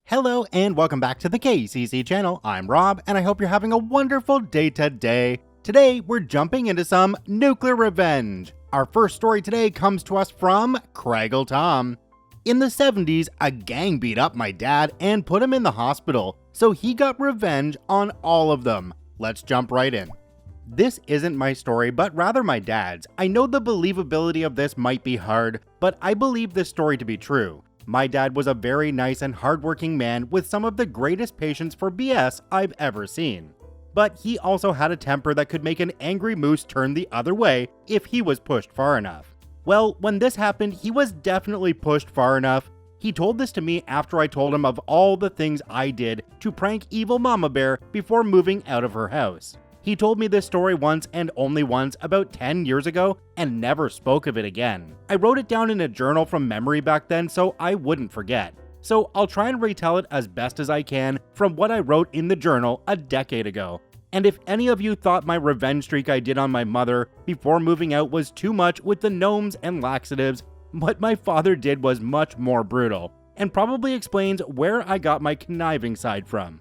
Hello and welcome back to the KCC channel. I'm Rob and I hope you're having a wonderful day today. Today we're jumping into some nuclear revenge. Our first story today comes to us from Craigle Tom. In the 70s, a gang beat up my dad and put him in the hospital, so he got revenge on all of them. Let's jump right in. This isn't my story, but rather my dad's. I know the believability of this might be hard, but I believe this story to be true. My dad was a very nice and hardworking man with some of the greatest patience for BS I've ever seen. But he also had a temper that could make an angry moose turn the other way if he was pushed far enough. Well, when this happened, he was definitely pushed far enough. He told this to me after I told him of all the things I did to prank evil Mama Bear before moving out of her house. He told me this story once and only once about 10 years ago and never spoke of it again. I wrote it down in a journal from memory back then so I wouldn't forget. So I'll try and retell it as best as I can from what I wrote in the journal a decade ago. And if any of you thought my revenge streak I did on my mother before moving out was too much with the gnomes and laxatives, what my father did was much more brutal, and probably explains where I got my conniving side from.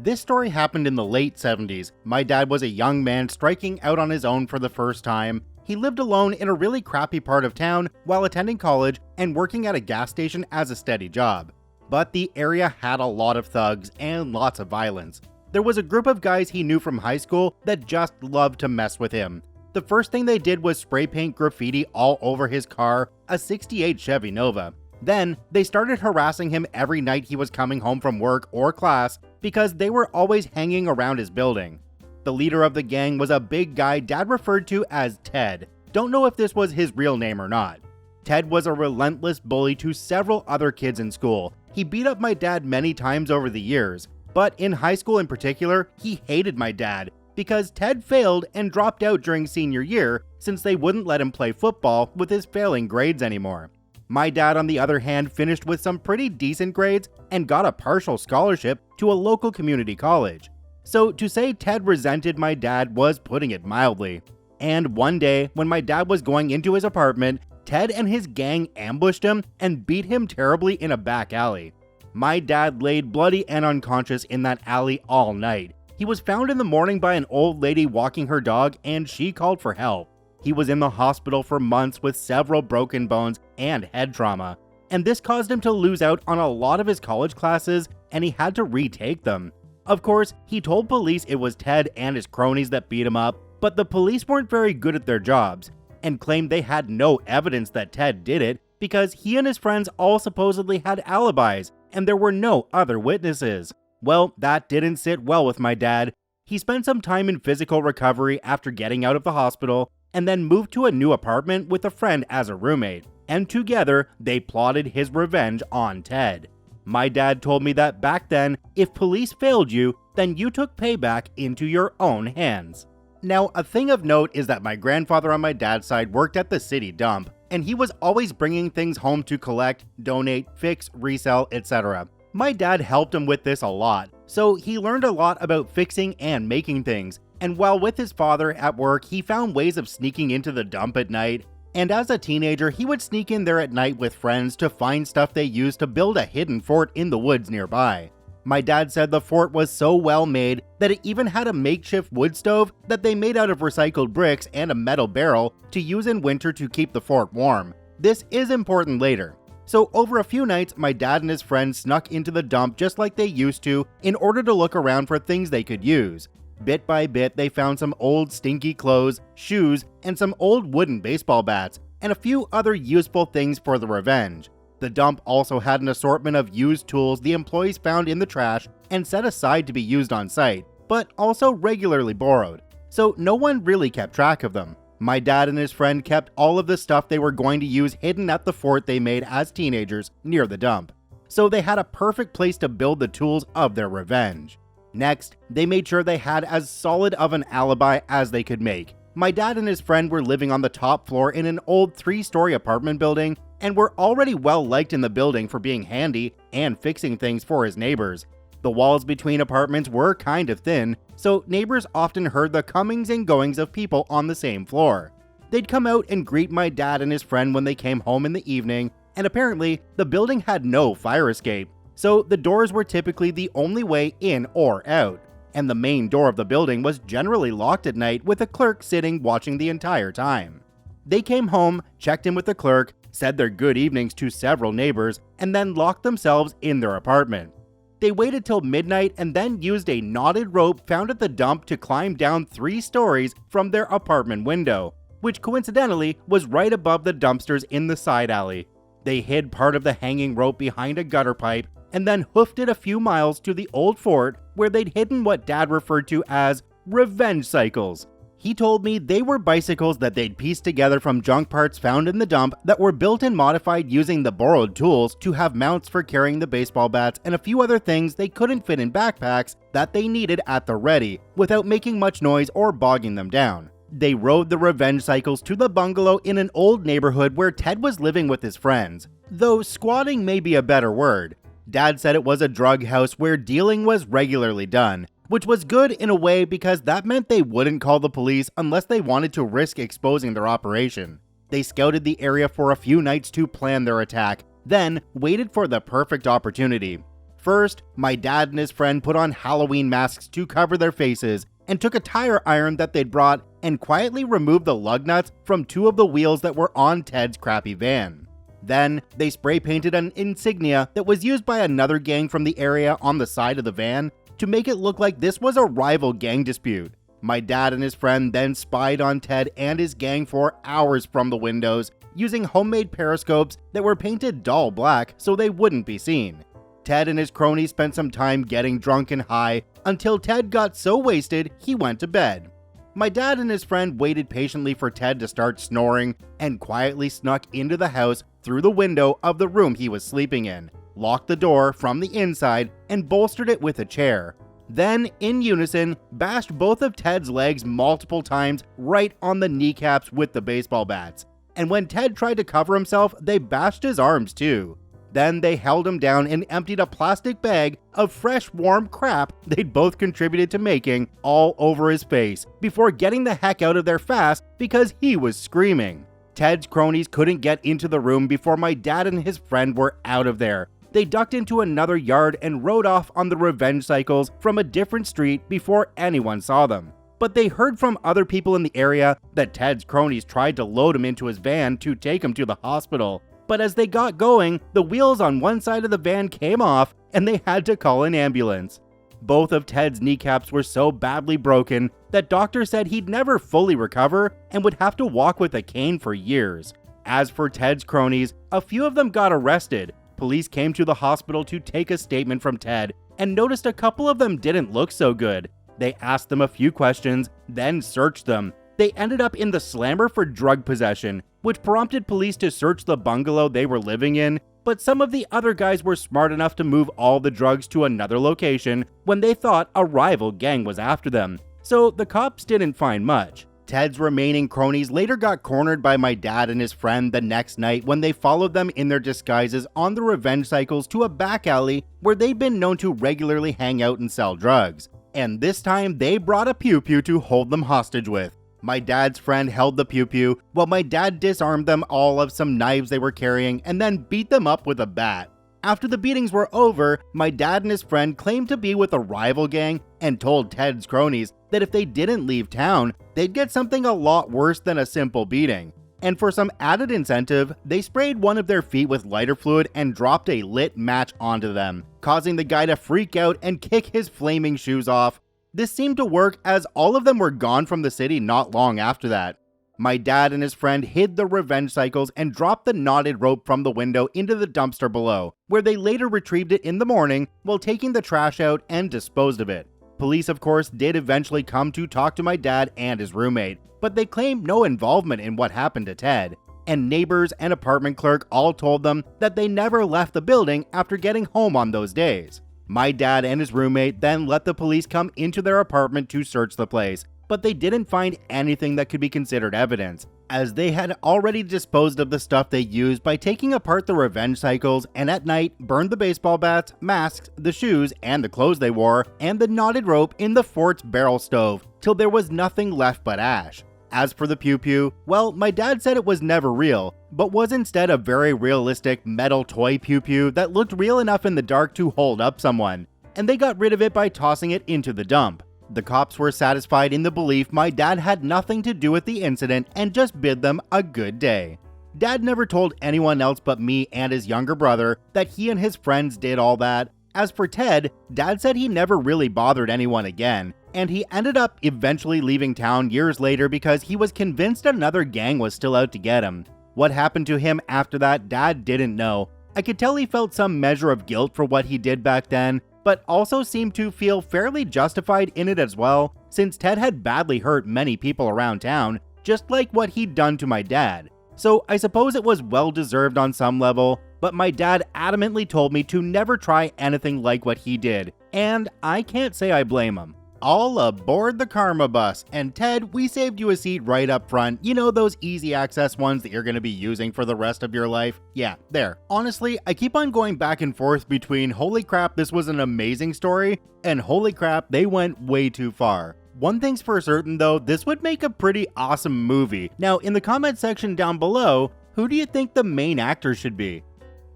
This story happened in the late 70s. My dad was a young man striking out on his own for the first time. He lived alone in a really crappy part of town while attending college and working at a gas station as a steady job. But the area had a lot of thugs and lots of violence. There was a group of guys he knew from high school that just loved to mess with him. The first thing they did was spray paint graffiti all over his car, a '68 Chevy Nova. Then, they started harassing him every night he was coming home from work or class because they were always hanging around his building. The leader of the gang was a big guy Dad referred to as Ted. Don't know if this was his real name or not. Ted was a relentless bully to several other kids in school. He beat up my dad many times over the years, but in high school in particular, he hated my dad because Ted failed and dropped out during senior year since they wouldn't let him play football with his failing grades anymore. My dad, on the other hand, finished with some pretty decent grades and got a partial scholarship to a local community college. So to say Ted resented my dad was putting it mildly. And one day, when my dad was going into his apartment, Ted and his gang ambushed him and beat him terribly in a back alley. My dad laid bloody and unconscious in that alley all night. He was found in the morning by an old lady walking her dog and she called for help. He was in the hospital for months with several broken bones and head trauma, and this caused him to lose out on a lot of his college classes and he had to retake them. Of course, he told police it was Ted and his cronies that beat him up, but the police weren't very good at their jobs and claimed they had no evidence that Ted did it because he and his friends all supposedly had alibis and there were no other witnesses. Well, that didn't sit well with my dad. He spent some time in physical recovery after getting out of the hospital and then moved to a new apartment with a friend as a roommate, and together they plotted his revenge on Ted. My dad told me that back then, if police failed you, then you took payback into your own hands. Now, a thing of note is that my grandfather on my dad's side worked at the city dump, and he was always bringing things home to collect, donate, fix, resell, etc. My dad helped him with this a lot, so he learned a lot about fixing and making things. And while with his father at work, he found ways of sneaking into the dump at night. And as a teenager, he would sneak in there at night with friends to find stuff they used to build a hidden fort in the woods nearby. My dad said the fort was so well made that it even had a makeshift wood stove that they made out of recycled bricks and a metal barrel to use in winter to keep the fort warm. This is important later. So over a few nights, my dad and his friends snuck into the dump just like they used to in order to look around for things they could use. Bit by bit, they found some old stinky clothes, shoes, and some old wooden baseball bats, and a few other useful things for the revenge. The dump also had an assortment of used tools the employees found in the trash and set aside to be used on site, but also regularly borrowed, so no one really kept track of them. My dad and his friend kept all of the stuff they were going to use hidden at the fort they made as teenagers near the dump, so they had a perfect place to build the tools of their revenge. Next, they made sure they had as solid of an alibi as they could make. My dad and his friend were living on the top floor in an old 3-story apartment building and were already well liked in the building for being handy and fixing things for his neighbors. The walls between apartments were kind of thin, so neighbors often heard the comings and goings of people on the same floor. They'd come out and greet my dad and his friend when they came home in the evening, and apparently the building had no fire escape, so the doors were typically the only way in or out, and the main door of the building was generally locked at night with a clerk sitting watching the entire time. They came home, checked in with the clerk, said their good evenings to several neighbors, and then locked themselves in their apartment. They waited till midnight and then used a knotted rope found at the dump to climb down 3 stories from their apartment window, which coincidentally was right above the dumpsters in the side alley. They hid part of the hanging rope behind a gutter pipe and then hoofed it a few miles to the old fort where they'd hidden what Dad referred to as revenge cycles. He told me they were bicycles that they'd pieced together from junk parts found in the dump that were built and modified using the borrowed tools to have mounts for carrying the baseball bats and a few other things they couldn't fit in backpacks that they needed at the ready without making much noise or bogging them down. They rode the revenge cycles to the bungalow in an old neighborhood where Ted was living with his friends, though squatting may be a better word. Dad said it was a drug house where dealing was regularly done, which was good in a way because that meant they wouldn't call the police unless they wanted to risk exposing their operation. They scouted the area for a few nights to plan their attack, then waited for the perfect opportunity. First, my dad and his friend put on Halloween masks to cover their faces and took a tire iron that they'd brought and quietly removed the lug nuts from 2 of the wheels that were on Ted's crappy van. Then, they spray painted an insignia that was used by another gang from the area on the side of the van to make it look like this was a rival gang dispute. My dad and his friend then spied on Ted and his gang for hours from the windows, using homemade periscopes that were painted dull black so they wouldn't be seen. Ted and his cronies spent some time getting drunk and high until Ted got so wasted he went to bed. My dad and his friend waited patiently for Ted to start snoring and quietly snuck into the house through the window of the room he was sleeping in, locked the door from the inside, and bolstered it with a chair. Then, in unison, bashed both of Ted's legs multiple times right on the kneecaps with the baseball bats. And when Ted tried to cover himself, they bashed his arms too. Then they held him down and emptied a plastic bag of fresh, warm crap they'd both contributed to making all over his face before getting the heck out of there fast because he was screaming. Ted's cronies couldn't get into the room before my dad and his friend were out of there. They ducked into another yard and rode off on the revenge cycles from a different street before anyone saw them. But they heard from other people in the area that Ted's cronies tried to load him into his van to take him to the hospital. But as they got going, the wheels on one side of the van came off and they had to call an ambulance. Both of Ted's kneecaps were so badly broken that doctors said he'd never fully recover and would have to walk with a cane for years. As for Ted's cronies, a few of them got arrested. Police came to the hospital to take a statement from Ted and noticed a couple of them didn't look so good. They asked them a few questions, then searched them. They ended up in the slammer for drug possession, which prompted police to search the bungalow they were living in, but some of the other guys were smart enough to move all the drugs to another location when they thought a rival gang was after them, so the cops didn't find much. Ted's remaining cronies later got cornered by my dad and his friend the next night when they followed them in their disguises on the revenge cycles to a back alley where they'd been known to regularly hang out and sell drugs. And this time they brought a pew-pew to hold them hostage with. My dad's friend held the pew-pew while my dad disarmed them all of some knives they were carrying and then beat them up with a bat. After the beatings were over, my dad and his friend claimed to be with a rival gang and told Ted's cronies that if they didn't leave town, they'd get something a lot worse than a simple beating. And for some added incentive, they sprayed one of their feet with lighter fluid and dropped a lit match onto them, causing the guy to freak out and kick his flaming shoes off. This seemed to work as all of them were gone from the city not long after that. My dad and his friend hid the revenge cycles and dropped the knotted rope from the window into the dumpster below, where they later retrieved it in the morning while taking the trash out and disposed of it. Police, of course, did eventually come to talk to my dad and his roommate, but they claimed no involvement in what happened to Ted. And neighbors and apartment clerk all told them that they never left the building after getting home on those days. My dad and his roommate then let the police come into their apartment to search the place, but they didn't find anything that could be considered evidence, as they had already disposed of the stuff they used by taking apart the revenge cycles and at night burned the baseball bats, masks, the shoes, and the clothes they wore, and the knotted rope in the fort's barrel stove till there was nothing left but ash. As for the pew pew, well, my dad said it was never real, but was instead a very realistic metal toy pew pew that looked real enough in the dark to hold up someone, and they got rid of it by tossing it into the dump. The cops were satisfied in the belief my dad had nothing to do with the incident and just bid them a good day. Dad never told anyone else but me and his younger brother that he and his friends did all that. As for Ted, Dad said he never really bothered anyone again, and he ended up eventually leaving town years later because he was convinced another gang was still out to get him. What happened to him after that, Dad didn't know. I could tell he felt some measure of guilt for what he did back then, but also seemed to feel fairly justified in it as well, since Ted had badly hurt many people around town, just like what he'd done to my dad. So I suppose it was well deserved on some level, but my dad adamantly told me to never try anything like what he did, and I can't say I blame him. All aboard the Karma bus, and Ted, we saved you a seat right up front. You know, those easy access ones that you're going to be using for the rest of your life? Yeah, there. Honestly, I keep on going back and forth between holy crap, this was an amazing story, and holy crap, they went way too far. One thing's for certain though, this would make a pretty awesome movie. Now, in the comment section down below, who do you think the main actor should be?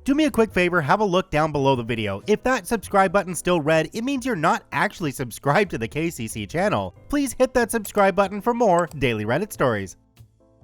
Do me a quick favor, have a look down below the video. If that subscribe button's still red, it means you're not actually subscribed to the KCC channel. Please hit that subscribe button for more daily Reddit stories.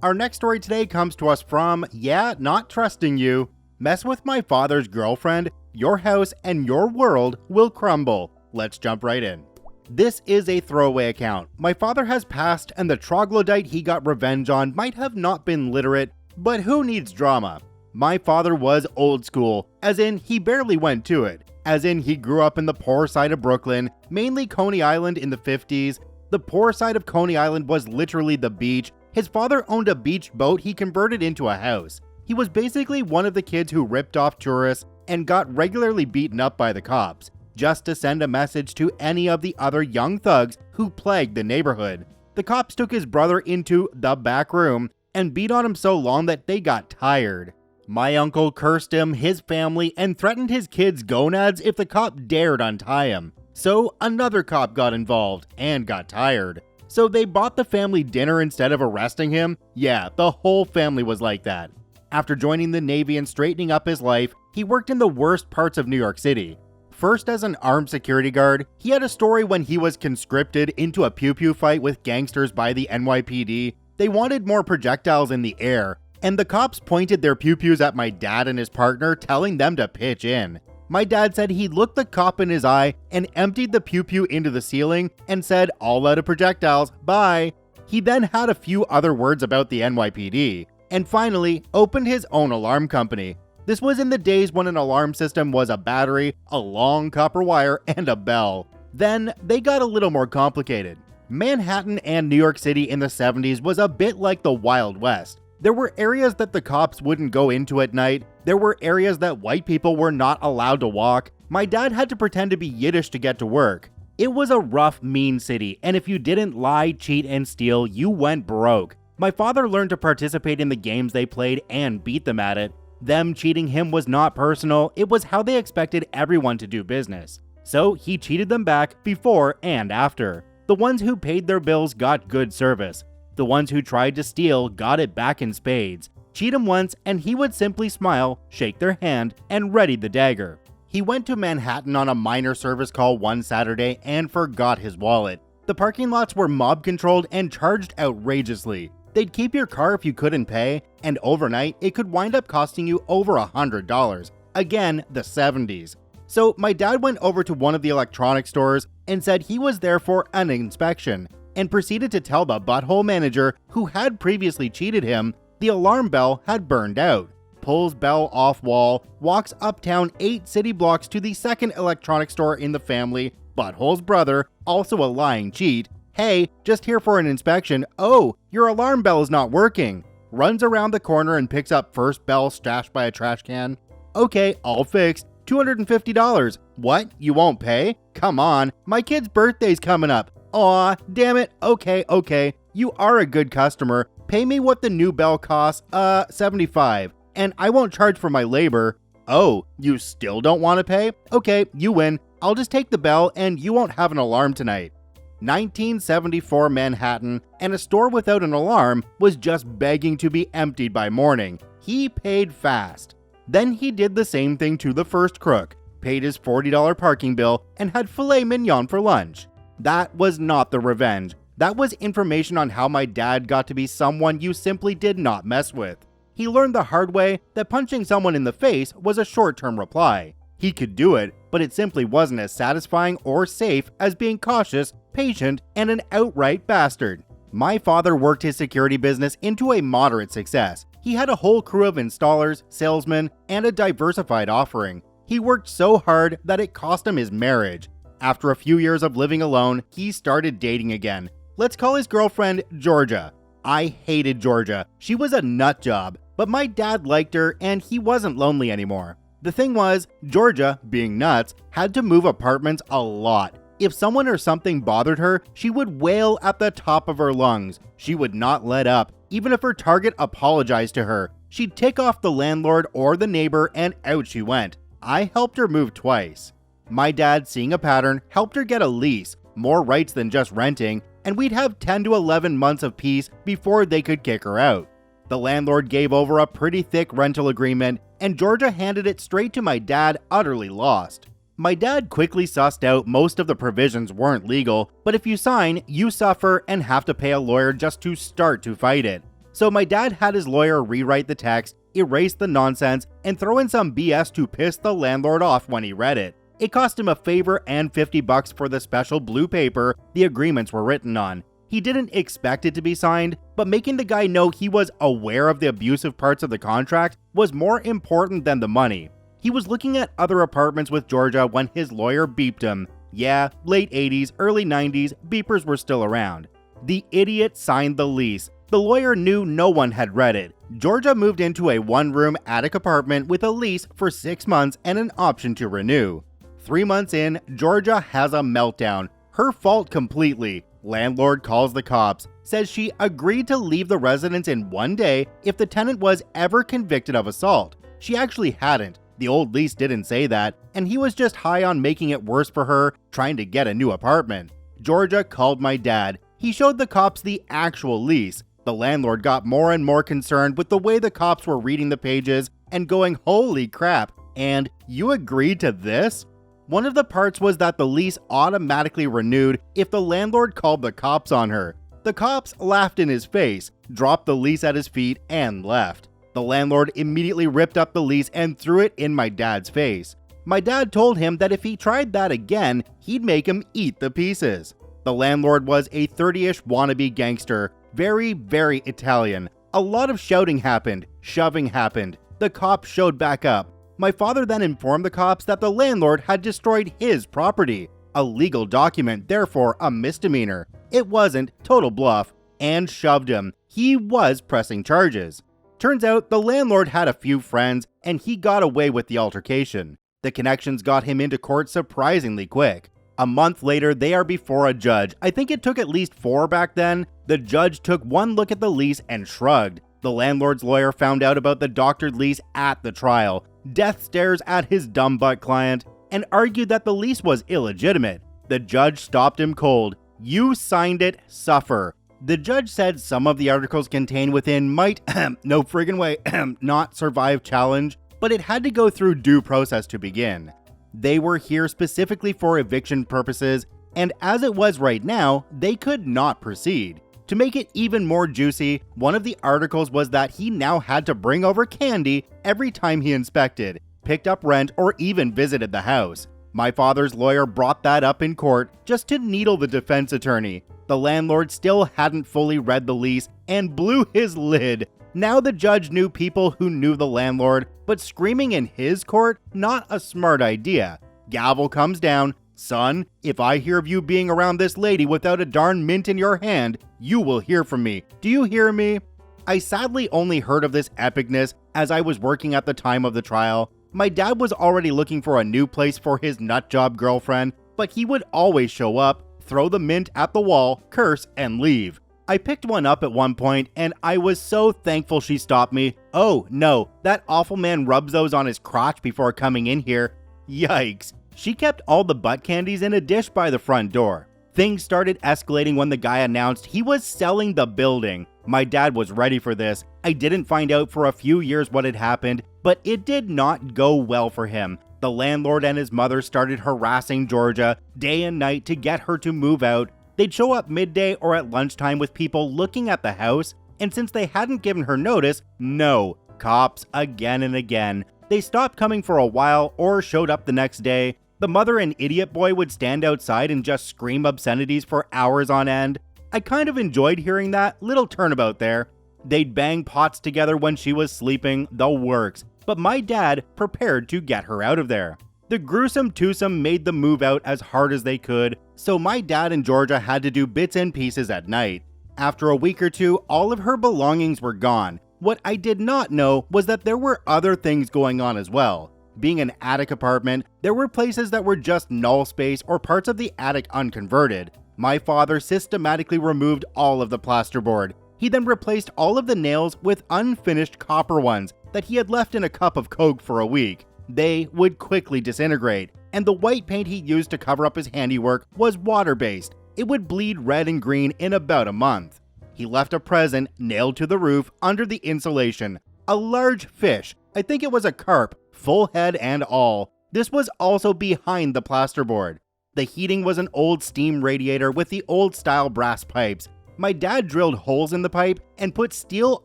Our next story today comes to us from, yeah, not trusting you. Mess with my father's girlfriend, your house and your world will crumble. Let's jump right in. This is a throwaway account. My father has passed and the troglodyte he got revenge on might have not been literate, but who needs drama? My father was old school, as in he barely went to it, as in he grew up in the poor side of Brooklyn, mainly Coney Island in the 50s. The poor side of Coney Island was literally the beach. His father owned a beach boat he converted into a house. He was basically one of the kids who ripped off tourists and got regularly beaten up by the cops, just to send a message to any of the other young thugs who plagued the neighborhood. The cops took his brother into the back room and beat on him so long that they got tired. My uncle cursed him, his family, and threatened his kids' gonads if the cop dared untie him. So another cop got involved and got tired. So they bought the family dinner instead of arresting him. Yeah, the whole family was like that. After joining the Navy and straightening up his life, he worked in the worst parts of New York City. First as an armed security guard, he had a story when he was conscripted into a pew-pew fight with gangsters by the NYPD. They wanted more projectiles in the air, and the cops pointed their pew-pews at my dad and his partner, telling them to pitch in. My dad said he looked the cop in his eye and emptied the pew-pew into the ceiling and said, "All out of projectiles, bye." He then had a few other words about the NYPD, and finally opened his own alarm company. This was in the days when an alarm system was a battery, a long copper wire, and a bell. Then they got a little more complicated. Manhattan and New York City in the 70s was a bit like the Wild West. There were areas that the cops wouldn't go into at night. There were areas that white people were not allowed to walk. My dad had to pretend to be Yiddish to get to work. It was a rough, mean city, and if you didn't lie, cheat, and steal, you went broke. My father learned to participate in the games they played and beat them at it. Them cheating him was not personal, it was how they expected everyone to do business. So he cheated them back before and after. The ones who paid their bills got good service. The ones who tried to steal got it back in spades. Cheat him once and he would simply smile, shake their hand, and ready the dagger. He went to Manhattan on a minor service call one Saturday and forgot his wallet. The parking lots were mob controlled and charged outrageously. They'd keep your car if you couldn't pay, and overnight it could wind up costing you over $100. Again, the 70s. So my dad went over to one of the electronics stores and said he was there for an inspection, and proceeded to tell the butthole manager who had previously cheated him the alarm bell had burned out. Pulls bell off wall, walks uptown 8 city blocks to the second electronics store in the family, butthole's brother, also a lying cheat. "Hey, just here for an inspection. Oh, your alarm bell is not working." Runs around the corner and picks up first bell stashed by a trash can. "Okay, all fixed. $250. What? You won't pay? Come on, my kid's birthday's coming up. Aw, damn it. Okay. You are a good customer. Pay me what the new bell costs, $75. And I won't charge for my labor." "Oh, you still don't want to pay? Okay, you win. I'll just take the bell and you won't have an alarm tonight." 1974 Manhattan, and a store without an alarm was just begging to be emptied by morning. He paid fast. Then he did the same thing to the first crook, paid his $40 parking bill, and had filet mignon for lunch. That was not the revenge. That was information on how my dad got to be someone you simply did not mess with. He learned the hard way that punching someone in the face was a short-term reply. He could do it, but it simply wasn't as satisfying or safe as being cautious, patient, and an outright bastard. My father worked his security business into a moderate success. He had a whole crew of installers, salesmen, and a diversified offering. He worked so hard that it cost him his marriage. After a few years of living alone, he started dating again. Let's call his girlfriend Georgia. I hated Georgia. She was a nut job, but my dad liked her and he wasn't lonely anymore. The thing was, Georgia, being nuts, had to move apartments a lot. If someone or something bothered her, she would wail at the top of her lungs. She would not let up, even if her target apologized to her. She'd tick off the landlord or the neighbor and out she went. I helped her move twice. My dad, seeing a pattern, helped her get a lease, more rights than just renting, and we'd have 10 to 11 months of peace before they could kick her out. The landlord gave over a pretty thick rental agreement, and Georgia handed it straight to my dad, utterly lost. My dad quickly sussed out most of the provisions weren't legal, but if you sign, you suffer and have to pay a lawyer just to start to fight it. So my dad had his lawyer rewrite the text, erase the nonsense, and throw in some BS to piss the landlord off when he read it. It cost him a favor and $50 for the special blue paper the agreements were written on. He didn't expect it to be signed, but making the guy know he was aware of the abusive parts of the contract was more important than the money. He was looking at other apartments with Georgia when his lawyer beeped him. Yeah, late 80s, early 90s, beepers were still around. The idiot signed the lease. The lawyer knew no one had read it. Georgia moved into a one-room attic apartment with a lease for 6 months and an option to renew. 3 months in, Georgia has a meltdown. Her fault completely. Landlord calls the cops, says she agreed to leave the residence in 1 day if the tenant was ever convicted of assault. She actually hadn't. The old lease didn't say that, and he was just high on making it worse for her, trying to get a new apartment. Georgia called my dad. He showed the cops the actual lease. The landlord got more and more concerned with the way the cops were reading the pages and going, "Holy crap, and you agreed to this?" One of the parts was that the lease automatically renewed if the landlord called the cops on her. The cops laughed in his face, dropped the lease at his feet, and left. The landlord immediately ripped up the lease and threw it in my dad's face. My dad told him that if he tried that again, he'd make him eat the pieces. The landlord was a 30-ish wannabe gangster, very, very Italian. A lot of shouting happened, shoving happened. The cops showed back up. My father then informed the cops that the landlord had destroyed his property, a legal document, therefore a misdemeanor. It wasn't, total bluff, and shoved him. He was pressing charges. Turns out the landlord had a few friends, and he got away with the altercation. The connections got him into court surprisingly quick. A month later, they are before a judge. I think it took at least 4 back then. The judge took one look at the lease and shrugged. The landlord's lawyer found out about the doctored lease at the trial, death stares at his dumb butt client, and argued that the lease was illegitimate. The judge stopped him cold. "You signed it, suffer." The judge said some of the articles contained within might, no friggin' way, not survive challenge, but it had to go through due process to begin. They were here specifically for eviction purposes, and as it was right now, they could not proceed. To make it even more juicy, one of the articles was that he now had to bring over candy every time he inspected, picked up rent, or even visited the house. My father's lawyer brought that up in court just to needle the defense attorney. The landlord still hadn't fully read the lease and blew his lid. Now the judge knew people who knew the landlord, but screaming in his court, not a smart idea. Gavel comes down. "Son, if I hear of you being around this lady without a darn mint in your hand, you will hear from me. Do you hear me?" I sadly only heard of this epicness as I was working at the time of the trial. My dad was already looking for a new place for his nutjob girlfriend, but he would always show up, throw the mint at the wall, curse, and leave. I picked one up at one point, and I was so thankful she stopped me. "Oh, no, that awful man rubs those on his crotch before coming in here." Yikes. She kept all the butt candies in a dish by the front door. Things started escalating when the guy announced he was selling the building. My dad was ready for this. I didn't find out for a few years what had happened, but it did not go well for him. The landlord and his mother started harassing Georgia day and night to get her to move out. They'd show up midday or at lunchtime with people looking at the house, and since they hadn't given her notice, no, cops again and again. They stopped coming for a while or showed up the next day. The mother and idiot boy would stand outside and just scream obscenities for hours on end. I kind of enjoyed hearing that, little turnabout there. They'd bang pots together when she was sleeping, the works, but my dad prepared to get her out of there. The gruesome twosome made the move out as hard as they could, so my dad and Georgia had to do bits and pieces at night. After a week or two, all of her belongings were gone. What I did not know was that there were other things going on as well. Being an attic apartment, there were places that were just null space or parts of the attic unconverted. My father systematically removed all of the plasterboard. He then replaced all of the nails with unfinished copper ones that he had left in a cup of Coke for a week. They would quickly disintegrate, and the white paint he used to cover up his handiwork was water-based. It would bleed red and green in about a month. He left a present nailed to the roof under the insulation. A large fish, I think it was a carp, full head and all. This was also behind the plasterboard. The heating was an old steam radiator with the old style brass pipes. My dad drilled holes in the pipe and put steel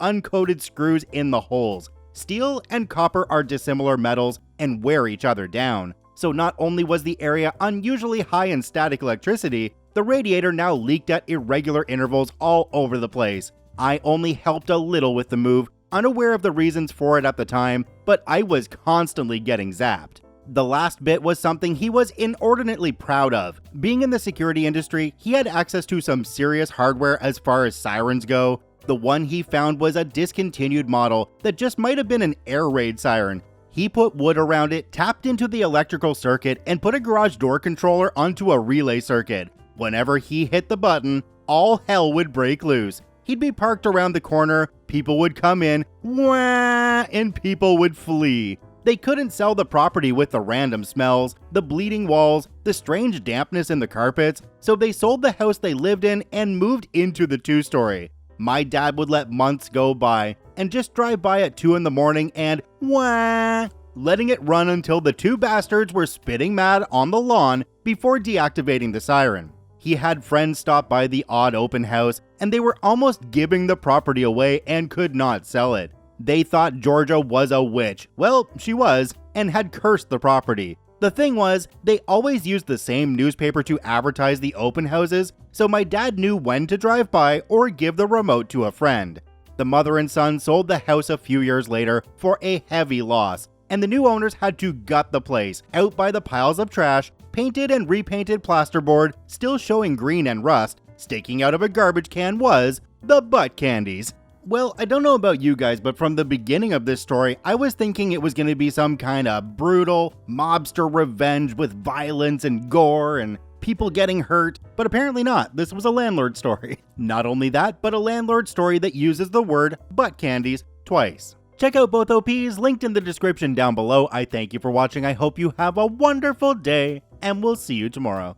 uncoated screws in the holes. Steel and copper are dissimilar metals and wear each other down. So not only was the area unusually high in static electricity, the radiator now leaked at irregular intervals all over the place. I only helped a little with the move, unaware of the reasons for it at the time, but I was constantly getting zapped. The last bit was something he was inordinately proud of. Being in the security industry, he had access to some serious hardware as far as sirens go. The one he found was a discontinued model that just might have been an air raid siren. He put wood around it, tapped into the electrical circuit, and put a garage door controller onto a relay circuit. Whenever he hit the button, all hell would break loose. He'd be parked around the corner, people would come in, wah, and people would flee. They couldn't sell the property with the random smells, the bleeding walls, the strange dampness in the carpets, so they sold the house they lived in and moved into the two-story. My dad would let months go by and just drive by at 2 in the morning and wah, letting it run until the two bastards were spitting mad on the lawn before deactivating the siren. He had friends stop by the odd open house, and they were almost giving the property away and could not sell it. They thought Georgia was a witch. Well, she was, and had cursed the property. The thing was, they always used the same newspaper to advertise the open houses, so my dad knew when to drive by or give the remote to a friend. The mother and son sold the house a few years later for a heavy loss, and the new owners had to gut the place out by the piles of trash, painted and repainted plasterboard still showing green and rust. Sticking out of a garbage can was the butt candies. Well, I don't know about you guys, but from the beginning of this story, I was thinking it was going to be some kind of brutal mobster revenge with violence and gore and people getting hurt, but apparently not. This was a landlord story. Not only that, but a landlord story that uses the word butt candies twice. Check out both OPs linked in the description down below. I thank you for watching. I hope you have a wonderful day, and we'll see you tomorrow.